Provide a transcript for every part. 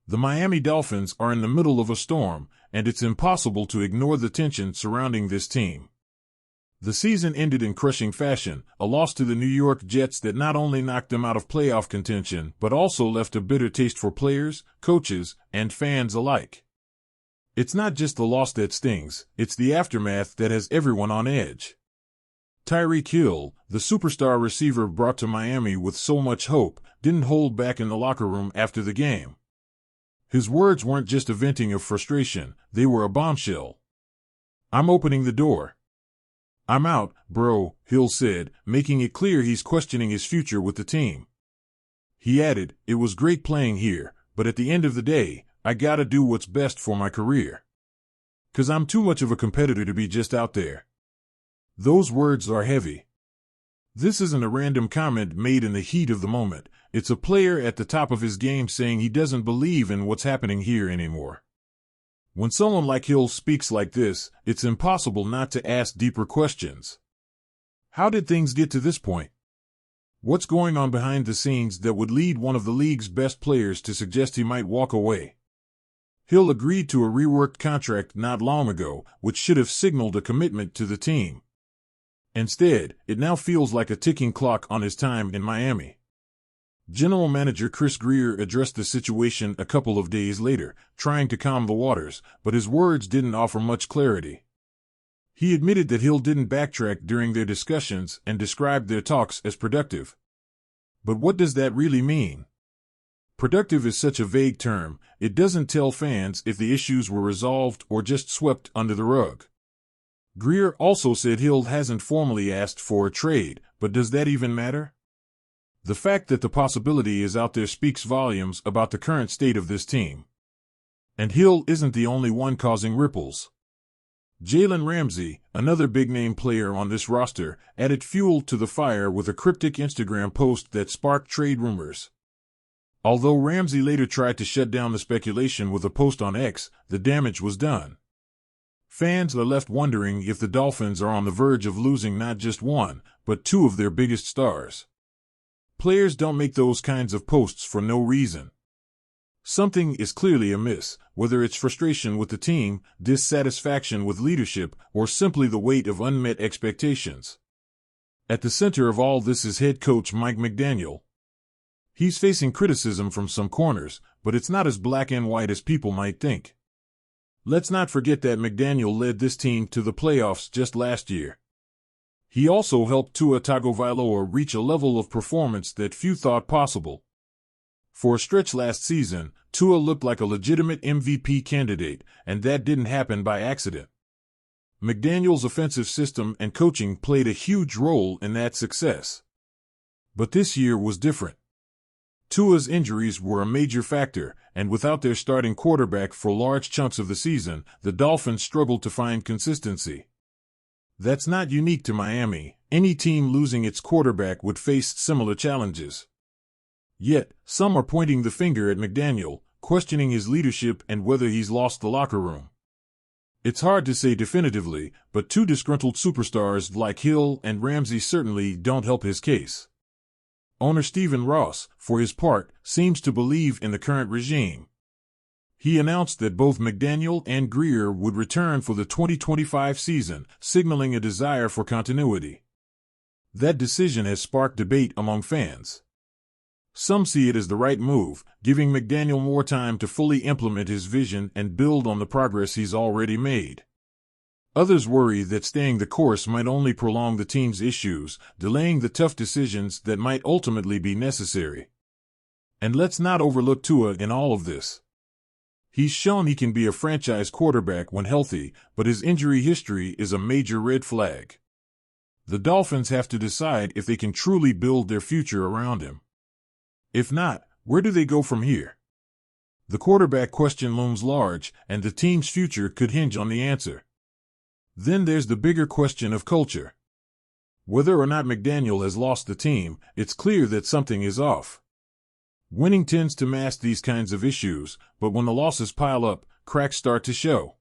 The Miami Dolphins are in the middle of a storm, and it's impossible to ignore the tension surrounding this team. The season ended in crushing fashion, a loss to the New York Jets that not only knocked them out of playoff contention but also left a bitter taste for players, coaches, and fans alike. It's not just the loss that stings, it's the aftermath that has everyone on edge. Tyreek Hill, the superstar receiver brought to Miami with so much hope, didn't hold back in the locker room after the game. His words weren't just a venting of frustration, they were a bombshell. "I'm opening the door. I'm out, bro," Hill said, making it clear he's questioning his future with the team. He added, "It was great playing here, but at the end of the day, I gotta do what's best for my career. 'Cause I'm too much of a competitor to be just out there." Those words are heavy. This isn't a random comment made in the heat of the moment. It's a player at the top of his game saying he doesn't believe in what's happening here anymore. When someone like Hill speaks like this, it's impossible not to ask deeper questions. How did things get to this point? What's going on behind the scenes that would lead one of the league's best players to suggest he might walk away? Hill agreed to a reworked contract not long ago, which should have signaled a commitment to the team. Instead, it now feels like a ticking clock on his time in Miami. General Manager Chris Grier addressed the situation a couple of days later, trying to calm the waters, but his words didn't offer much clarity. He admitted that Hill didn't backtrack during their discussions and described their talks as productive. But what does that really mean? Productive is such a vague term, it doesn't tell fans if the issues were resolved or just swept under the rug. Grier also said Hill hasn't formally asked for a trade, but does that even matter? The fact that the possibility is out there speaks volumes about the current state of this team. And Hill isn't the only one causing ripples. Jalen Ramsey, another big-name player on this roster, added fuel to the fire with a cryptic Instagram post that sparked trade rumors. Although Ramsey later tried to shut down the speculation with a post on X, the damage was done. Fans are left wondering if the Dolphins are on the verge of losing not just one, but two of their biggest stars. Players don't make those kinds of posts for no reason. Something is clearly amiss, whether it's frustration with the team, dissatisfaction with leadership, or simply the weight of unmet expectations. At the center of all this is head coach Mike McDaniel. He's facing criticism from some corners, but it's not as black and white as people might think. Let's not forget that McDaniel led this team to the playoffs just last year. He also helped Tua Tagovailoa reach a level of performance that few thought possible. For a stretch last season, Tua looked like a legitimate MVP candidate, and that didn't happen by accident. McDaniel's offensive system and coaching played a huge role in that success. But this year was different. Tua's injuries were a major factor, and without their starting quarterback for large chunks of the season, the Dolphins struggled to find consistency. That's not unique to Miami. Any team losing its quarterback would face similar challenges. Yet, some are pointing the finger at McDaniel, questioning his leadership and whether he's lost the locker room. It's hard to say definitively, but two disgruntled superstars like Hill and Ramsey certainly don't help his case. Owner Stephen Ross, for his part, seems to believe in the current regime. He announced that both McDaniel and Grier would return for the 2025 season, signaling a desire for continuity. That decision has sparked debate among fans. Some see it as the right move, giving McDaniel more time to fully implement his vision and build on the progress he's already made. Others worry that staying the course might only prolong the team's issues, delaying the tough decisions that might ultimately be necessary. And let's not overlook Tua in all of this. He's shown he can be a franchise quarterback when healthy, but his injury history is a major red flag. The Dolphins have to decide if they can truly build their future around him. If not, where do they go from here? The quarterback question looms large, and the team's future could hinge on the answer. Then there's the bigger question of culture. Whether or not McDaniel has lost the team, it's clear that something is off. Winning tends to mask these kinds of issues, but when the losses pile up, cracks start to show.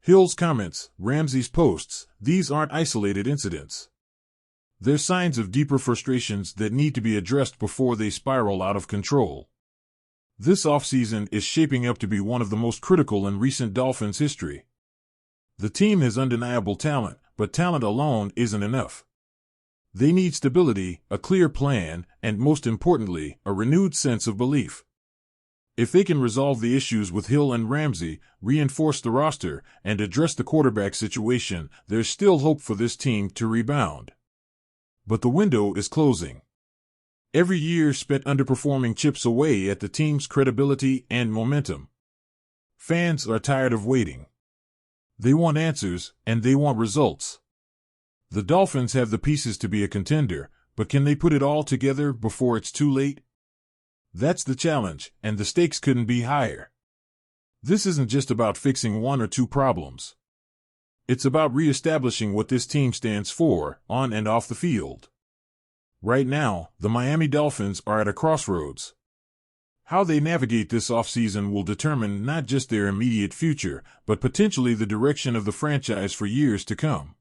Hill's comments, Ramsey's posts, these aren't isolated incidents. They're signs of deeper frustrations that need to be addressed before they spiral out of control. This offseason is shaping up to be one of the most critical in recent Dolphins history. The team has undeniable talent, but talent alone isn't enough. They need stability, a clear plan, and most importantly, a renewed sense of belief. If they can resolve the issues with Hill and Ramsey, reinforce the roster, and address the quarterback situation, there's still hope for this team to rebound. But the window is closing. Every year spent underperforming chips away at the team's credibility and momentum. Fans are tired of waiting. They want answers, and they want results. The Dolphins have the pieces to be a contender, but can they put it all together before it's too late? That's the challenge, and the stakes couldn't be higher. This isn't just about fixing one or two problems. It's about reestablishing what this team stands for, on and off the field. Right now, the Miami Dolphins are at a crossroads. How they navigate this offseason will determine not just their immediate future, but potentially the direction of the franchise for years to come.